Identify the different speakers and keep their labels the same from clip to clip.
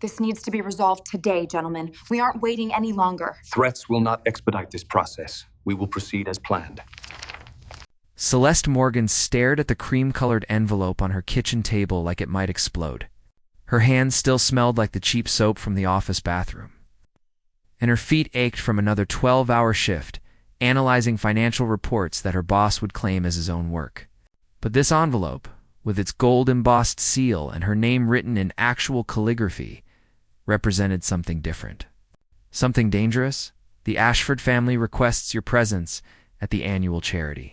Speaker 1: This needs to be resolved today, gentlemen. We aren't waiting any longer.
Speaker 2: Threats will not expedite this process. We will proceed as planned.
Speaker 3: Celeste Morgan stared at the cream-colored envelope on her kitchen table like it might explode. Her hands still smelled like the cheap soap from the office bathroom. And her feet ached from another 12-hour shift, analyzing financial reports that her boss would claim as his own work. But this envelope, with its gold-embossed seal and her name written in actual calligraphy, represented something different. Something dangerous? The Ashford family requests your presence at the annual charity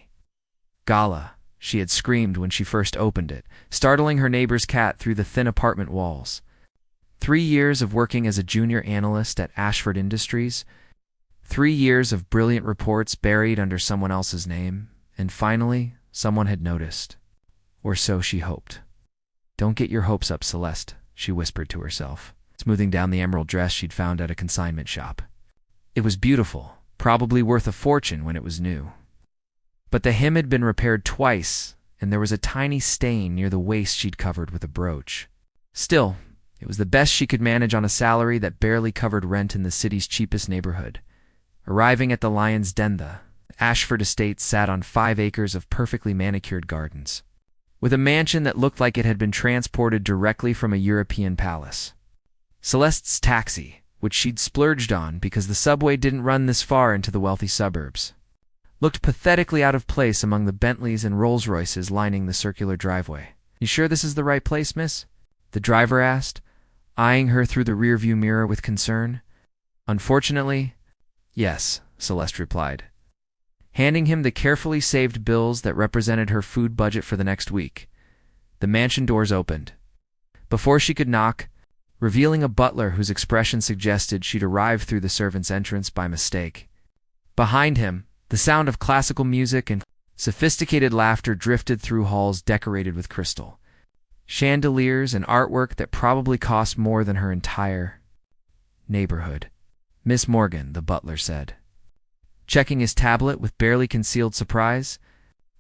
Speaker 3: gala, she had screamed when she first opened it, startling her neighbor's cat through the thin apartment walls. 3 years of working as a junior analyst at Ashford Industries, 3 years of brilliant reports buried under someone else's name, and finally, someone had noticed. Or so she hoped. "Don't get your hopes up, Celeste," she whispered to herself, smoothing down the emerald dress she'd found at a consignment shop. It was beautiful, probably worth a fortune when it was new. But the hem had been repaired twice, and there was a tiny stain near the waist she'd covered with a brooch. Still, it was the best she could manage on a salary that barely covered rent in the city's cheapest neighborhood. Arriving at the Lion's Den, the Ashford estate sat on 5 acres of perfectly manicured gardens, with a mansion that looked like it had been transported directly from a European palace. Celeste's taxi, which she'd splurged on because the subway didn't run this far into the wealthy suburbs, looked pathetically out of place among the Bentleys and Rolls-Royces lining the circular driveway. "You sure this is the right place, miss?" the driver asked, eyeing her through the rearview mirror with concern. "Unfortunately, yes," Celeste replied, handing him the carefully saved bills that represented her food budget for the next week. The mansion doors opened. Before she could knock, revealing a butler whose expression suggested she'd arrived through the servants' entrance by mistake. Behind him, the sound of classical music and sophisticated laughter drifted through halls decorated with crystal, chandeliers, and artwork that probably cost more than her entire neighborhood. "Miss Morgan," the butler said, checking his tablet with barely concealed surprise,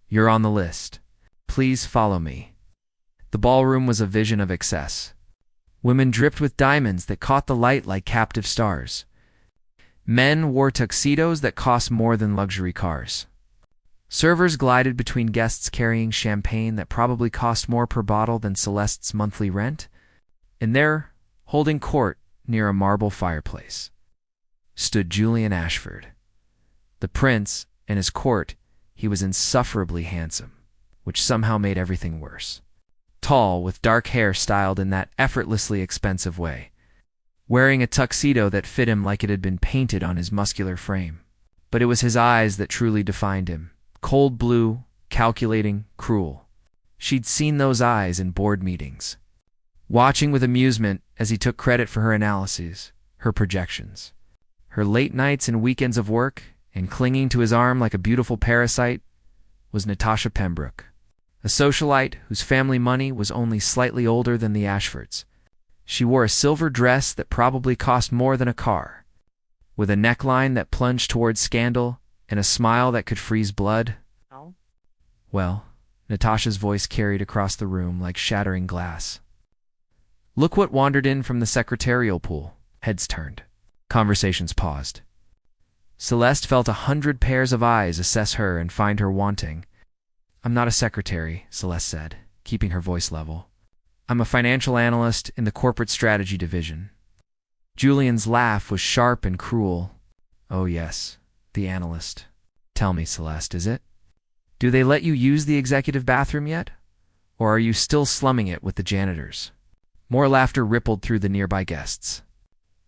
Speaker 3: "you're on the list. Please follow me." The ballroom was a vision of excess. Women dripped with diamonds that caught the light like captive stars. Men wore tuxedos that cost more than luxury cars. Servers glided between guests carrying champagne that probably cost more per bottle than Celeste's monthly rent. And there, holding court near a marble fireplace, stood Julian Ashford. The prince, and his court, he was insufferably handsome, which somehow made everything worse. Tall, with dark hair styled in that effortlessly expensive way, wearing a tuxedo that fit him like it had been painted on his muscular frame. But it was his eyes that truly defined him. Cold blue, calculating, cruel. She'd seen those eyes in board meetings, watching with amusement as he took credit for her analyses, her projections, her late nights and weekends of work, and clinging to his arm like a beautiful parasite was Natasha Pembroke, a socialite whose family money was only slightly older than the Ashfords. She wore a silver dress that probably cost more than a car, with a neckline that plunged towards scandal and a smile that could freeze blood.
Speaker 4: Oh.
Speaker 3: "Well," Natasha's voice carried across the room like shattering glass. "Look what wandered in from the secretarial pool." Heads turned. Conversations paused. Celeste felt 100 pairs of eyes assess her and find her wanting. "I'm not a secretary," Celeste said, keeping her voice level. "I'm a financial analyst in the corporate strategy division." Julian's laugh was sharp and cruel. "Oh yes, the analyst. Tell me, Celeste, is it? Do they let you use the executive bathroom yet? Or are you still slumming it with the janitors?" More laughter rippled through the nearby guests.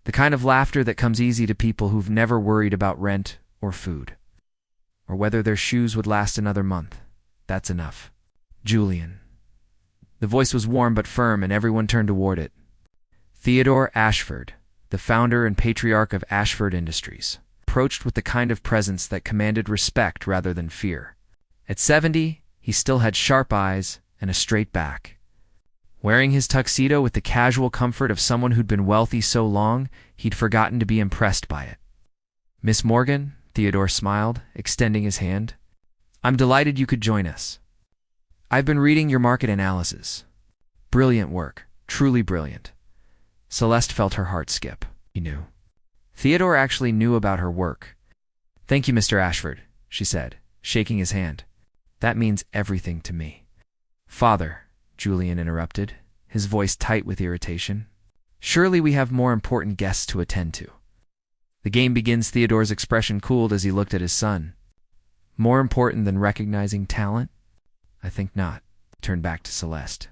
Speaker 3: The kind of laughter that comes easy to people who've never worried about rent or food, or whether their shoes would last another month. "That's enough. Julian." The voice was warm but firm, and everyone turned toward it. Theodore Ashford, the founder and patriarch of Ashford Industries, approached with the kind of presence that commanded respect rather than fear. At 70, he still had sharp eyes and a straight back. Wearing his tuxedo with the casual comfort of someone who'd been wealthy so long, he'd forgotten to be impressed by it. "Miss Morgan," Theodore smiled, extending his hand, "I'm delighted you could join us. I've been reading your market analysis. Brilliant work, truly brilliant. Celeste felt her heart skip. He knew. Theodore actually knew about her work. "Thank you, Mr. Ashford," she said, shaking his hand. "That means everything to me." "Father," Julian interrupted, his voice tight with irritation. "Surely we have more important guests to attend to." "The game begins." Theodore's expression cooled as he looked at his son. "More important than recognizing talent?" "I think not." He turned back to Celeste.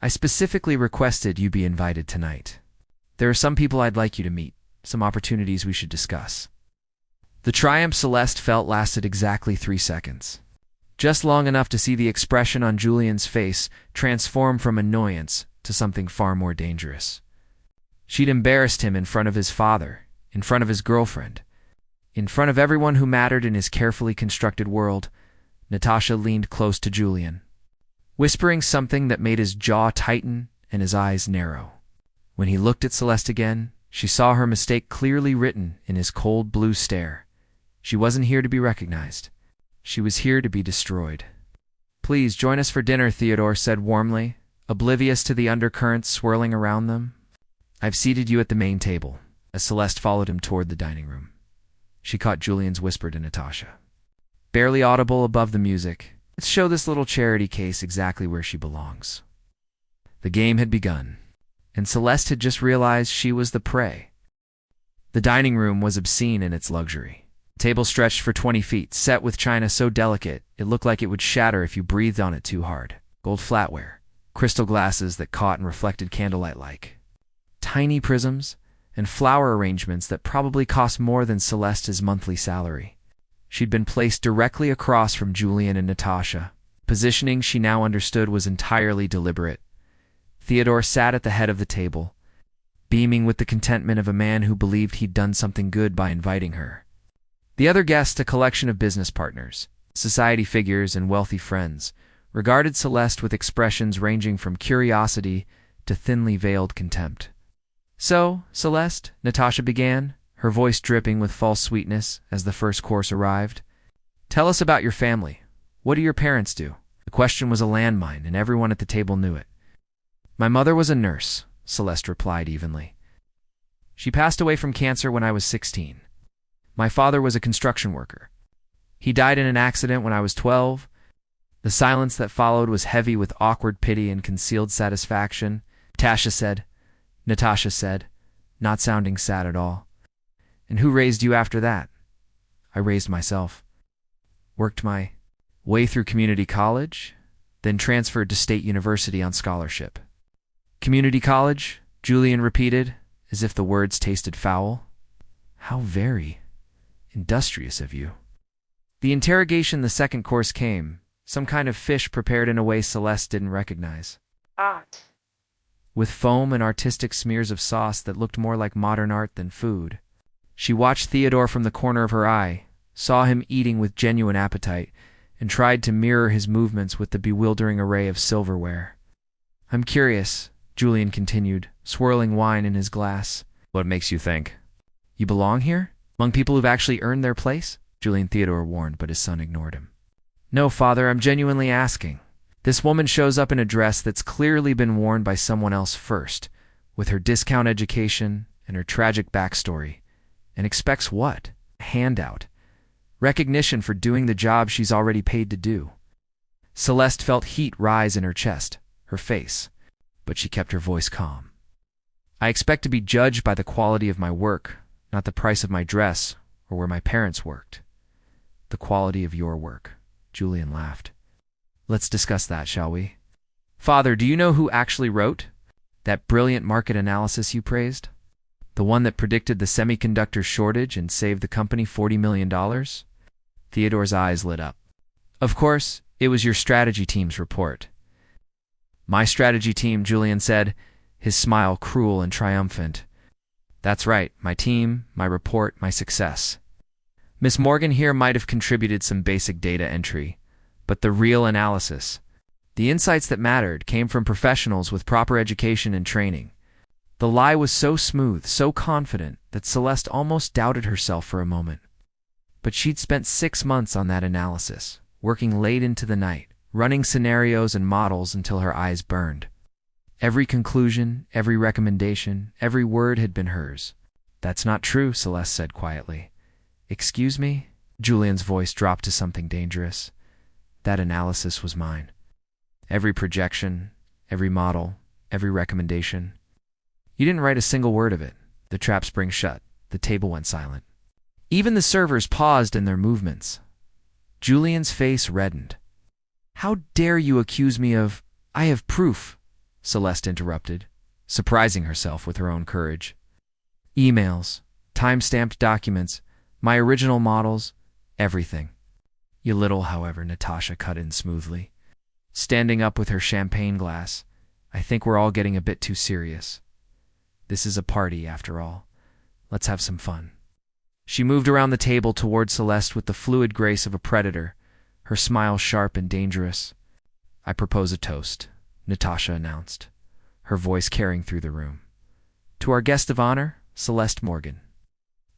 Speaker 3: "I specifically requested you be invited tonight. There are some people I'd like you to meet, some opportunities we should discuss." The triumph Celeste felt lasted exactly 3 seconds. Just long enough to see the expression on Julian's face transform from annoyance to something far more dangerous. She'd embarrassed him in front of his father, in front of his girlfriend, in front of everyone who mattered in his carefully constructed world. Natasha leaned close to Julian, whispering something that made his jaw tighten and his eyes narrow. When he looked at Celeste again, she saw her mistake clearly written in his cold blue stare. She wasn't here to be recognized. She was here to be destroyed. "Please join us for dinner," Theodore said warmly, oblivious to the undercurrents swirling around them. "I've seated you at the main table," as Celeste followed him toward the dining room. She caught Julian's whisper to Natasha, barely audible above the music. "Let's show this little charity case exactly where she belongs." The game had begun, and Celeste had just realized she was the prey. The dining room was obscene in its luxury. The table stretched for 20 feet, set with china so delicate it looked like it would shatter if you breathed on it too hard. Gold flatware, crystal glasses that caught and reflected candlelight-like, tiny prisms, and flower arrangements that probably cost more than Celeste's monthly salary. She'd been placed directly across from Julian and Natasha. Positioning she now understood was entirely deliberate. Theodore sat at the head of the table, beaming with the contentment of a man who believed he'd done something good by inviting her. The other guests, a collection of business partners, society figures, and wealthy friends, regarded Celeste with expressions ranging from curiosity to thinly veiled contempt. "So, Celeste," Natasha began, her voice dripping with false sweetness as the first course arrived, "tell us about your family. What do your parents do?" The question was a landmine, and everyone at the table knew it. "My mother was a nurse," Celeste replied evenly. "She passed away from cancer when I was 16. My father was a construction worker. He died in an accident when I was 12. The silence that followed was heavy with awkward pity and concealed satisfaction. Natasha said, not sounding sad at all. "And who raised you after that?" "I raised myself. Worked my way through community college, then transferred to State University on scholarship." "Community college?" Julian repeated, as if the words tasted foul. "How very industrious of you." The interrogation, the second course came, some kind of fish prepared in a way Celeste didn't recognize.
Speaker 4: Art.
Speaker 3: With foam and artistic smears of sauce that looked more like modern art than food. She watched Theodore from the corner of her eye, saw him eating with genuine appetite, and tried to mirror his movements with the bewildering array of silverware. "I'm curious," Julian continued, swirling wine in his glass. "What makes you think? You belong here? Among people who've actually earned their place?" Julian Theodore warned, but his son ignored him. "No, Father, I'm genuinely asking. This woman shows up in a dress that's clearly been worn by someone else first, with her discount education and her tragic backstory, and expects what? A handout. Recognition for doing the job she's already paid to do." Celeste felt heat rise in her chest, her face, but she kept her voice calm. "I expect to be judged by the quality of my work, not the price of my dress or where my parents worked." "The quality of your work," Julian laughed. "Let's discuss that, shall we? Father, do you know who actually wrote that brilliant market analysis you praised? The one that predicted the semiconductor shortage and saved the company $40 million? Theodore's eyes lit up. "Of course, it was your strategy team's report." "My strategy team," Julian said, his smile cruel and triumphant. "That's right, my team, my report, my success. Miss Morgan here might have contributed some basic data entry, but the real analysis, the insights that mattered, came from professionals with proper education and training." The lie was so smooth, so confident, that Celeste almost doubted herself for a moment. But she'd spent 6 months on that analysis, working late into the night, running scenarios and models until her eyes burned. Every conclusion, every recommendation, every word had been hers. "That's not true," Celeste said quietly. "Excuse me?" Julian's voice dropped to something dangerous. "That analysis was mine. Every projection, every model, every recommendation. You didn't write a single word of it." The trap spring shut. The table went silent. Even the servers paused in their movements. Julian's face reddened. "How dare you accuse me of—" "I have proof," Celeste interrupted, surprising herself with her own courage. "Emails, time-stamped documents, my original models, everything." "You little," however, Natasha cut in smoothly, standing up with her champagne glass. "I think we're all getting a bit too serious. This is a party, after all. Let's have some fun." She moved around the table toward Celeste with the fluid grace of a predator, her smile sharp and dangerous. "I propose a toast," Natasha announced, her voice carrying through the room. "To our guest of honor, Celeste Morgan.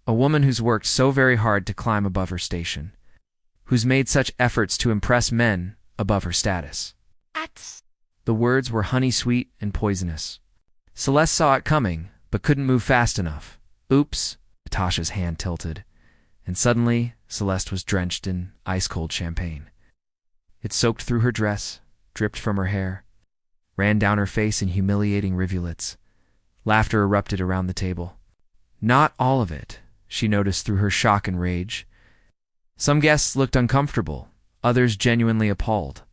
Speaker 3: A woman who's worked so very hard to climb above her station, who's made such efforts to impress men above her status." The words were honey-sweet and poisonous. Celeste saw it coming, but couldn't move fast enough. "Oops," Natasha's hand tilted, and suddenly Celeste was drenched in ice-cold champagne. It soaked through her dress, dripped from her hair, ran down her face in humiliating rivulets. Laughter erupted around the table. Not all of it, she noticed through her shock and rage. Some guests looked uncomfortable, others genuinely appalled.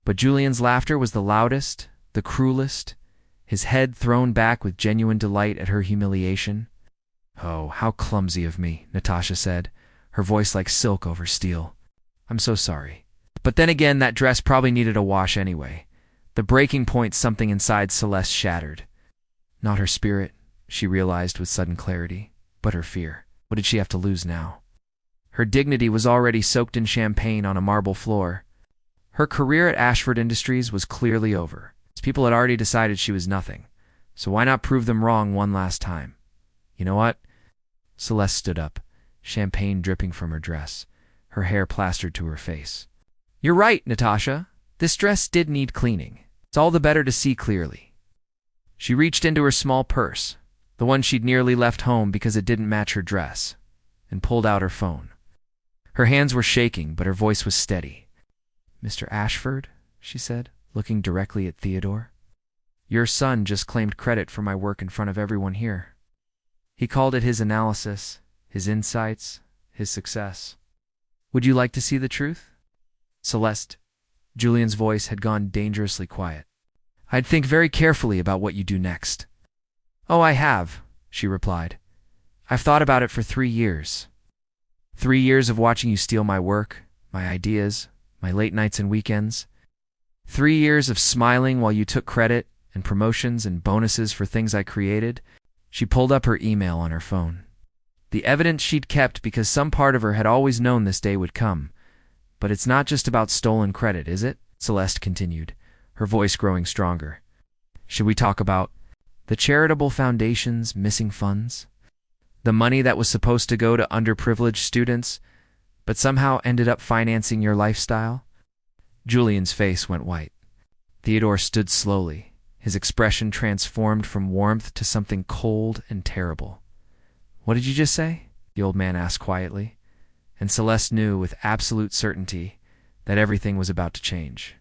Speaker 3: But Julian's laughter was the loudest, the cruelest, his head thrown back with genuine delight at her humiliation. "Oh, how clumsy of me," Natasha said, her voice like silk over steel. "I'm so sorry. But then again, that dress probably needed a wash anyway." The breaking point, something inside Celeste shattered. Not her spirit, she realized with sudden clarity, but her fear. What did she have to lose now? Her dignity was already soaked in champagne on a marble floor. Her career at Ashford Industries was clearly over. People had already decided she was nothing, so why not prove them wrong one last time? "You know what?" Celeste stood up, champagne dripping from her dress, her hair plastered to her face. "You're right, Natasha. This dress did need cleaning. It's all the better to see clearly." She reached into her small purse, the one she'd nearly left home because it didn't match her dress, and pulled out her phone. Her hands were shaking, but her voice was steady. "Mr. Ashford," she said, looking directly at Theodore. "Your son just claimed credit for my work in front of everyone here. He called it his analysis, his insights, his success. Would you like to see the truth?" "Celeste," Julian's voice had gone dangerously quiet, "I'd think very carefully about what you do next." "Oh, I have," she replied. "I've thought about it for 3 years. 3 years of watching you steal my work, my ideas, my late nights and weekends. 3 years of smiling while you took credit and promotions and bonuses for things I created." She pulled up her email on her phone. The evidence she'd kept because some part of her had always known this day would come. "But it's not just about stolen credit, is it?" Celeste continued, her voice growing stronger. "Should we talk about the charitable foundation's missing funds? The money that was supposed to go to underprivileged students, but somehow ended up financing your lifestyle?" Julian's face went white. Theodore stood slowly, his expression transformed from warmth to something cold and terrible. "What did you just say?" the old man asked quietly, and Celeste knew with absolute certainty that everything was about to change.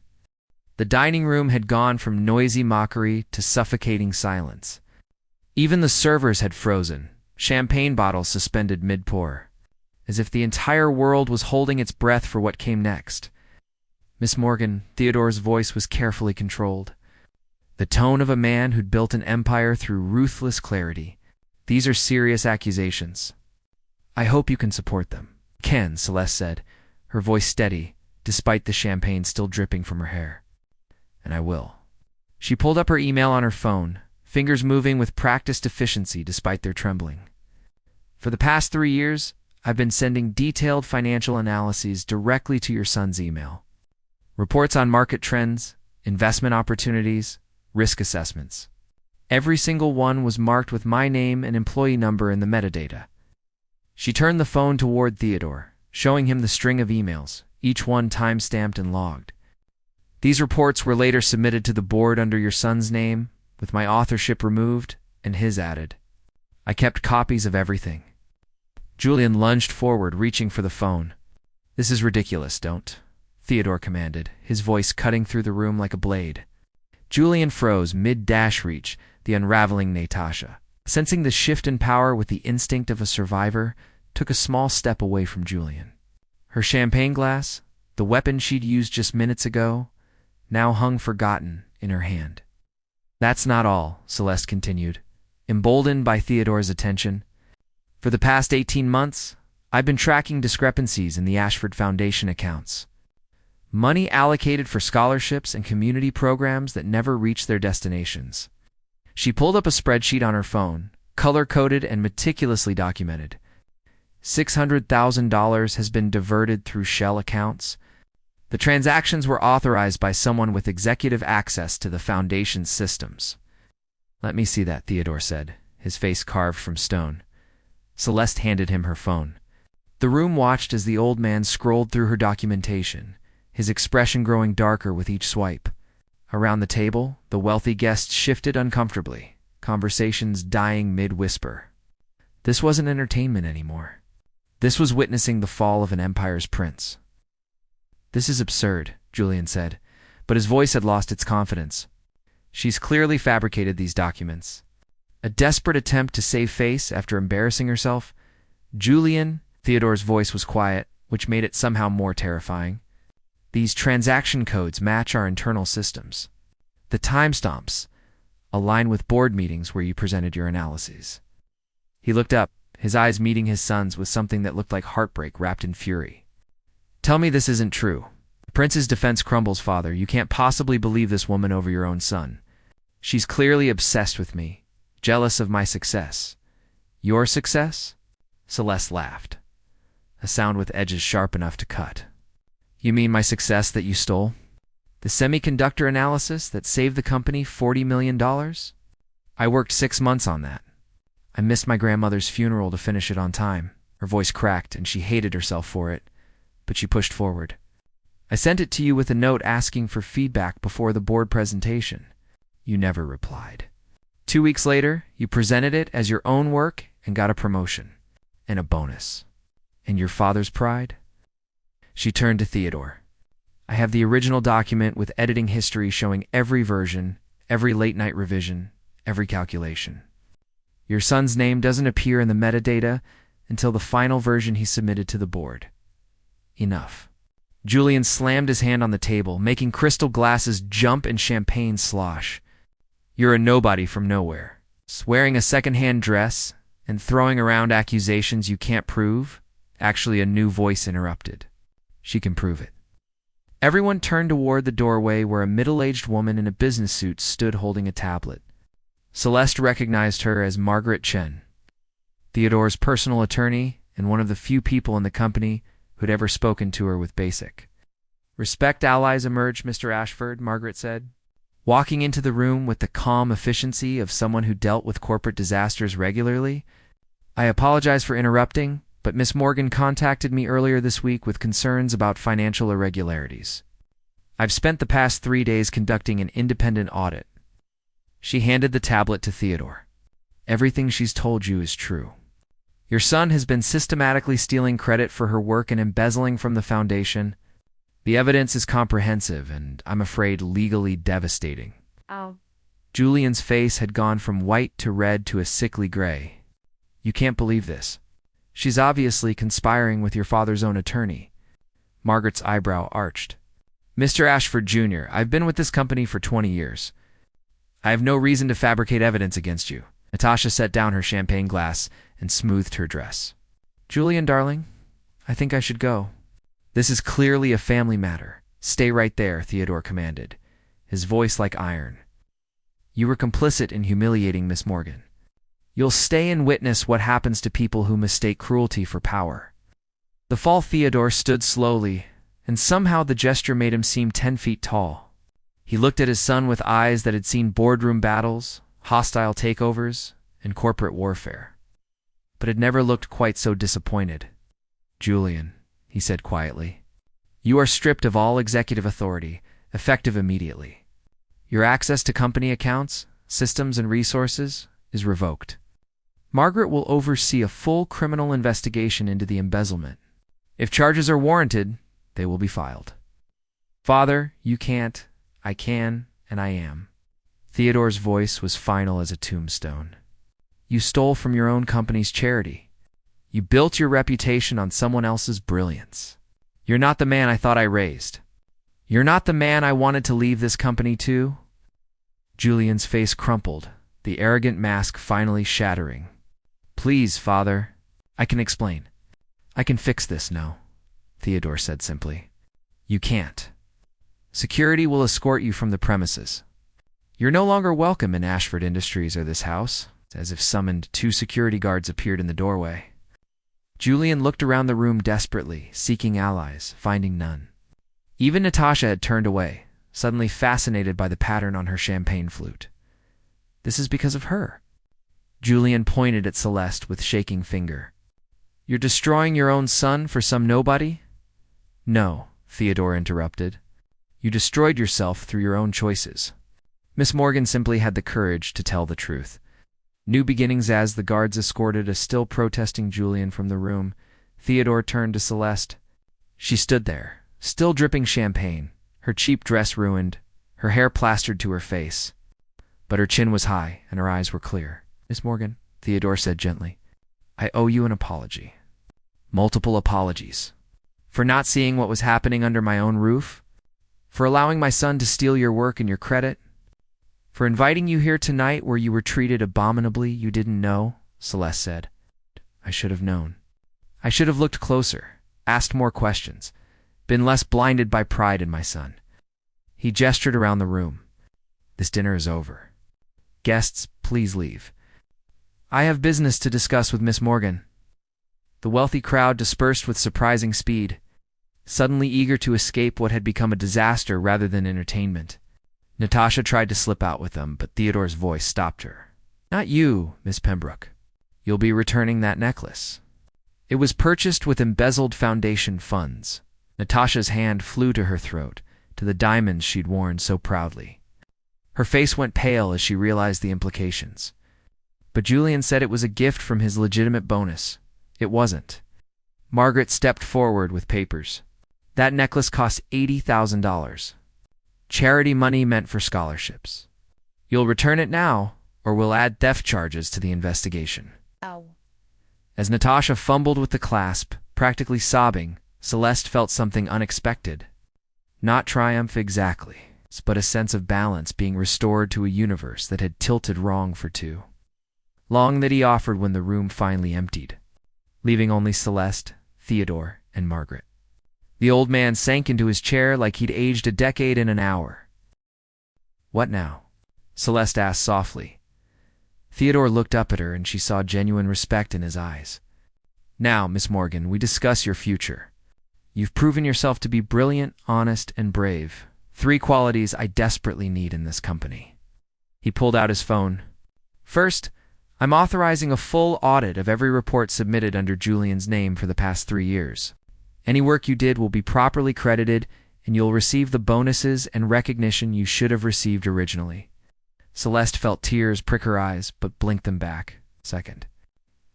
Speaker 3: The dining room had gone from noisy mockery to suffocating silence. Even the servers had frozen, champagne bottles suspended mid-pour, as if the entire world was holding its breath for what came next. "Miss Morgan," Theodore's voice was carefully controlled, the tone of a man who'd built an empire through ruthless clarity. "These are serious accusations. I hope you can support them." "Can," Celeste said, her voice steady, despite the champagne still dripping from her hair. "And I will." She pulled up her email on her phone, fingers moving with practiced efficiency despite their trembling. "For the past 3 years, I've been sending detailed financial analyses directly to your son's email. Reports on market trends, investment opportunities, risk assessments. Every single one was marked with my name and employee number in the metadata." She turned the phone toward Theodore, showing him the string of emails, each one time-stamped and logged. "These reports were later submitted to the board under your son's name, with my authorship removed and his added. I kept copies of everything. Julian lunged forward, reaching for the phone. "This is ridiculous, don't," Theodore commanded, his voice cutting through the room like a blade. Julian froze mid-dash reach, the unraveling Natasha, sensing the shift in power with the instinct of a survivor, took a small step away from Julian. Her champagne glass, the weapon she'd used just minutes ago, now hung forgotten in her hand. "That's not all," Celeste continued, emboldened by Theodore's attention. "For the past 18 months, I've been tracking discrepancies in the Ashford Foundation accounts. Money allocated for scholarships and community programs that never reached their destinations." She pulled up a spreadsheet on her phone, color-coded and meticulously documented. $600,000 has been diverted through shell accounts. The transactions were authorized by someone with executive access to the Foundation's systems. "Let me see that," Theodore said, his face carved from stone. Celeste handed him her phone. The room watched as the old man scrolled through her documentation, his expression growing darker with each swipe. Around the table, the wealthy guests shifted uncomfortably, conversations dying mid-whisper. This wasn't entertainment anymore. This was witnessing the fall of an empire's prince. "This is absurd," Julian said, but his voice had lost its confidence. "She's clearly fabricated these documents." A desperate attempt to save face after embarrassing herself. "Julian," Theodore's voice was quiet, which made it somehow more terrifying. "These transaction codes match our internal systems. The timestamps align with board meetings where you presented your analyses." He looked up, his eyes meeting his son's with something that looked like heartbreak wrapped in fury. "Tell me this isn't true. The prince's defense crumbles, father. You can't possibly believe this woman over your own son. She's clearly obsessed with me, jealous of my success." "Your success?" Celeste laughed, a sound with edges sharp enough to cut. "You mean my success that you stole? The semiconductor analysis that saved the company $40 million? I worked 6 months on that. I missed my grandmother's funeral to finish it on time." Her voice cracked, and she hated herself for it, but she pushed forward. "I sent it to you with a note asking for feedback before the board presentation. You never replied. 2 weeks later, you presented it as your own work and got a promotion. And a bonus. And your father's pride?" She turned to Theodore. "I have the original document with editing history showing every version, every late-night revision, every calculation. Your son's name doesn't appear in the metadata until the final version he submitted to the board. Enough." Julian slammed his hand on the table, making crystal glasses jump and champagne slosh. "You're a nobody from nowhere, wearing a second-hand dress and throwing around accusations you can't prove." Actually, a new voice interrupted. "She can prove it." Everyone turned toward the doorway where a middle-aged woman in a business suit stood holding a tablet. Celeste recognized her as Margaret Chen, Theodore's personal attorney and one of the few people in the company who'd ever spoken to her with basic respect. "Allies emerge, Mr. Ashford," Margaret said, walking into the room with the calm efficiency of someone who dealt with corporate disasters regularly. "I apologize for interrupting, but Miss Morgan contacted me earlier this week with concerns about financial irregularities. I've spent the past 3 days conducting an independent audit." She handed the tablet to Theodore. "Everything she's told you is true. Your son has been systematically stealing credit for her work and embezzling from the Foundation. The evidence is comprehensive and, I'm afraid, legally devastating."
Speaker 1: Oh.
Speaker 3: Julian's face had gone from white to red to a sickly gray. "You can't believe this. She's obviously conspiring with your father's own attorney." Margaret's eyebrow arched. "Mr. Ashford Jr., I've been with this company for 20 years. I have no reason to fabricate evidence against you." Natasha set down her champagne glass and smoothed her dress. "Julian, darling, I think I should go. This is clearly a family matter. Stay right there," Theodore commanded, his voice like iron. "You were complicit in humiliating Miss Morgan. You'll stay and witness what happens to people who mistake cruelty for power." The fall Theodore stood slowly, and somehow the gesture made him seem 10 feet tall. He looked at his son with eyes that had seen boardroom battles, hostile takeovers, and corporate warfare, but had never looked quite so disappointed. "Julian," he said quietly, "you are stripped of all executive authority, effective immediately. Your access to company accounts, systems and resources, is revoked. Margaret will oversee a full criminal investigation into the embezzlement. If charges are warranted, they will be filed. Father, you can't, I can, and I am. Theodore's voice was final as a tombstone. You stole from your own company's charity. You built your reputation on someone else's brilliance. You're not the man I thought I raised. You're not the man I wanted to leave this company to. Julian's face crumpled, the arrogant mask finally shattering. Please, Father. I can explain. I can fix this, no, Theodore said simply. You can't. Security will escort you from the premises. You're no longer welcome in Ashford Industries or this house. As if summoned, 2 security guards appeared in the doorway. Julian looked around the room desperately, seeking allies, finding none. Even Natasha had turned away, suddenly fascinated by the pattern on her champagne flute. This is because of her. Julian pointed at Celeste with shaking finger. You're destroying your own son for some nobody? No, Theodore interrupted. You destroyed yourself through your own choices. Miss Morgan simply had the courage to tell the truth. New beginnings. As the guards escorted a still protesting Julian from the room, Theodore turned to Celeste. She stood there, still dripping champagne, her cheap dress ruined, her hair plastered to her face. But her chin was high and her eyes were clear. Miss Morgan, Theodore said gently, I owe you an apology. Multiple apologies. For not seeing what was happening under my own roof? For allowing my son to steal your work and your credit? For inviting you here tonight where you were treated abominably you didn't know, Celeste said. I should have known. I should have looked closer, asked more questions, been less blinded by pride in my son. He gestured around the room. This dinner is over. Guests, please leave. I have business to discuss with Miss Morgan. The wealthy crowd dispersed with surprising speed, suddenly eager to escape what had become a disaster rather than entertainment. Natasha tried to slip out with them, but Theodore's voice stopped her. Not you, Miss Pembroke. You'll be returning that necklace. It was purchased with embezzled foundation funds. Natasha's hand flew to her throat, to the diamonds she'd worn so proudly. Her face went pale as she realized the implications. But Julian said it was a gift from his legitimate bonus. It wasn't. Margaret stepped forward with papers. That necklace cost $80,000. Charity money meant for scholarships. You'll return it now, or we'll add theft charges to the investigation.
Speaker 4: Ow.
Speaker 3: As Natasha fumbled with the clasp, practically sobbing, Celeste felt something unexpected. Not triumph exactly, but a sense of balance being restored to a universe that had tilted wrong for two. Long that he offered when the room finally emptied, leaving only Celeste, Theodore, and Margaret. The old man sank into his chair like he'd aged a decade in an hour. What now? Celeste asked softly. Theodore looked up at her and she saw genuine respect in his eyes. Now, Miss Morgan, we discuss your future. You've proven yourself to be brilliant, honest, and brave. 3 qualities I desperately need in this company. He pulled out his phone. First, I'm authorizing a full audit of every report submitted under Julian's name for the past 3 years. Any work you did will be properly credited, and you'll receive the bonuses and recognition you should have received originally. Celeste felt tears prick her eyes, but blinked them back. Second.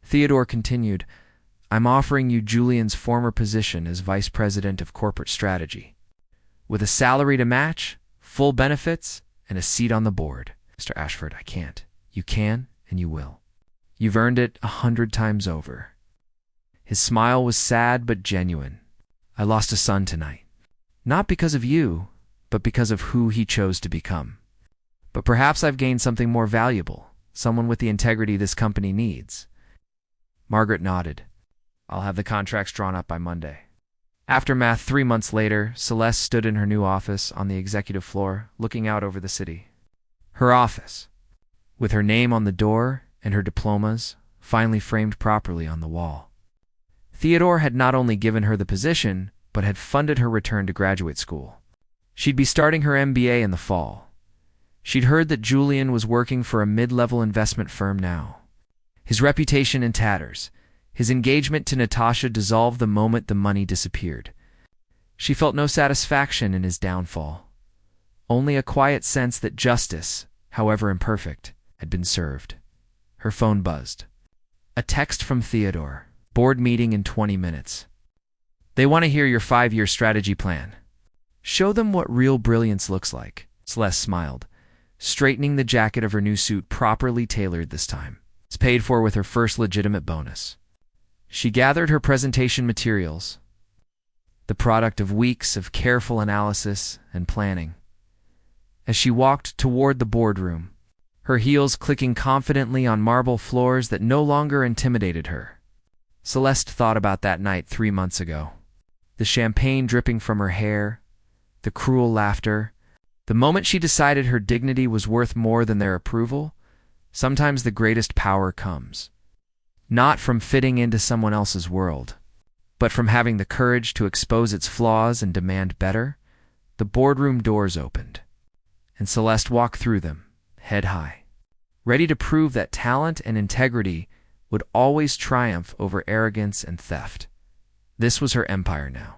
Speaker 3: Theodore continued, I'm offering you Julian's former position as Vice President of Corporate Strategy. With a salary to match, full benefits, and a seat on the board. Mr. Ashford, I can't. You can, and you will. You've earned it 100 times over. His smile was sad but genuine. I lost a son tonight. Not because of you, but because of who he chose to become. But perhaps I've gained something more valuable, someone with the integrity this company needs. Margaret nodded. I'll have the contracts drawn up by Monday. Aftermath 3 months later, Celeste stood in her new office on the executive floor, looking out over the city. Her office, with her name on the door and her diplomas finally framed properly on the wall. Theodore had not only given her the position, but had funded her return to graduate school. She'd be starting her MBA in the fall. She'd heard that Julian was working for a mid-level investment firm now. His reputation in tatters, his engagement to Natasha dissolved the moment the money disappeared. She felt no satisfaction in his downfall, only a quiet sense that justice, however imperfect, had been served. Her phone buzzed. A text from Theodore. Board meeting in 20 minutes. They want to hear your 5-year strategy plan. Show them what real brilliance looks like. Celeste smiled, straightening the jacket of her new suit, properly tailored this time. It's paid for with her first legitimate bonus. She gathered her presentation materials, the product of weeks of careful analysis and planning. As she walked toward the boardroom, her heels clicking confidently on marble floors that no longer intimidated her, Celeste thought about that night 3 months ago. The champagne dripping from her hair, the cruel laughter, the moment she decided her dignity was worth more than their approval. Sometimes the greatest power comes not from fitting into someone else's world, but from having the courage to expose its flaws and demand better. The boardroom doors opened, and Celeste walked through them, head high, ready to prove that talent and integrity would always triumph over arrogance and theft. This was her empire now.